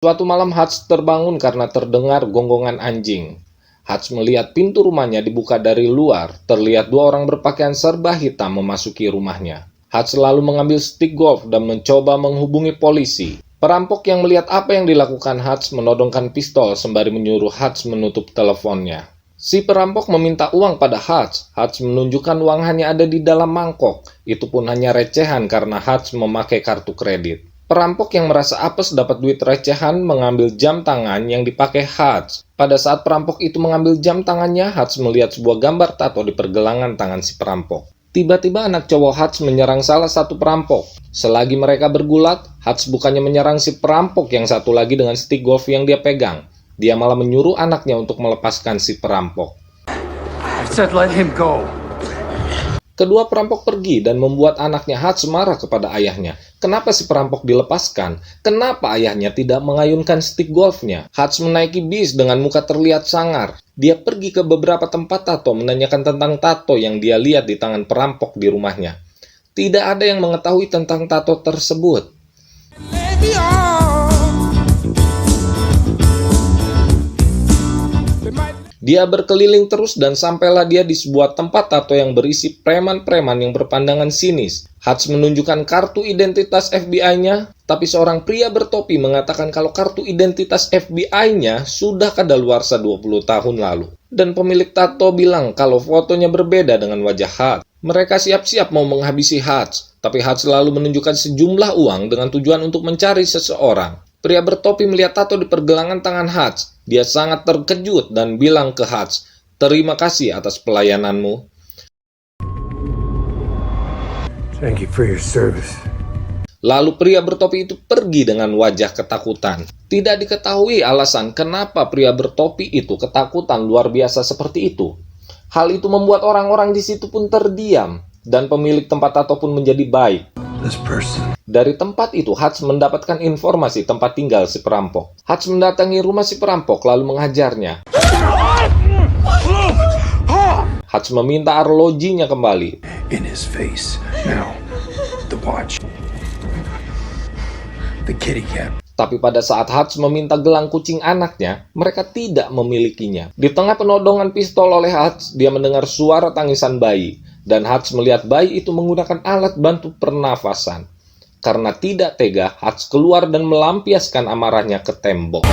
Suatu malam Hutch terbangun karena terdengar gonggongan anjing. Hutch melihat pintu rumahnya dibuka dari luar. Terlihat dua orang berpakaian serba hitam memasuki rumahnya. Hutch lalu mengambil stik golf dan mencoba menghubungi polisi. Perampok yang melihat apa yang dilakukan Hutch menodongkan pistol sembari menyuruh Hutch menutup teleponnya. Si perampok meminta uang pada Hutch. Hutch menunjukkan uang hanya ada di dalam mangkok. Itu pun hanya recehan karena Hutch memakai kartu kredit. Perampok yang merasa apes dapat duit recehan mengambil jam tangan yang dipakai Hutch. Pada saat perampok itu mengambil jam tangannya, Hutch melihat sebuah gambar tato di pergelangan tangan si perampok. Tiba-tiba anak cowok Hutch menyerang salah satu perampok. Selagi mereka bergulat, Hutch bukannya menyerang si perampok yang satu lagi dengan stik golf yang dia pegang. Dia malah menyuruh anaknya untuk melepaskan si perampok. I said let him go. Kedua perampok pergi dan membuat anaknya Hutch marah kepada ayahnya. Kenapa si perampok dilepaskan? Kenapa ayahnya tidak mengayunkan stik golfnya? Hutch menaiki bis dengan muka terlihat sangar. Dia pergi ke beberapa tempat tato menanyakan tentang tato yang dia lihat di tangan perampok di rumahnya. Tidak ada yang mengetahui tentang tato tersebut. Dia berkeliling terus dan sampailah dia di sebuah tempat tato yang berisi preman-preman yang berpandangan sinis. Hutch menunjukkan kartu identitas FBI-nya, tapi seorang pria bertopi mengatakan kalau kartu identitas FBI-nya sudah kadaluarsa 20 tahun lalu. Dan pemilik tato bilang kalau fotonya berbeda dengan wajah Hutch. Mereka siap-siap mau menghabisi Hutch, tapi Hutch selalu menunjukkan sejumlah uang dengan tujuan untuk mencari seseorang. Pria bertopi melihat tato di pergelangan tangan Hutch. Dia sangat terkejut dan bilang ke Hutch, "Terima kasih atas pelayananmu." Thank you for your service. Lalu pria bertopi itu pergi dengan wajah ketakutan. Tidak diketahui alasan kenapa pria bertopi itu ketakutan luar biasa seperti itu. Hal itu membuat orang-orang di situ pun terdiam, dan pemilik tempat tato pun menjadi baik. Dari tempat itu, Hutch mendapatkan informasi tempat tinggal si perampok. Hutch mendatangi rumah si perampok lalu menghajarnya. Hutch meminta arlojinya kembali. In his face. Now, the watch. The kitty cat. Tapi pada saat Hutch meminta gelang kucing anaknya, mereka tidak memilikinya. Di tengah penodongan pistol oleh Hutch, dia mendengar suara tangisan bayi. Dan Hutch melihat bayi itu menggunakan alat bantu pernafasan. Karena tidak tega, Hutch keluar dan melampiaskan amarahnya ke tembok.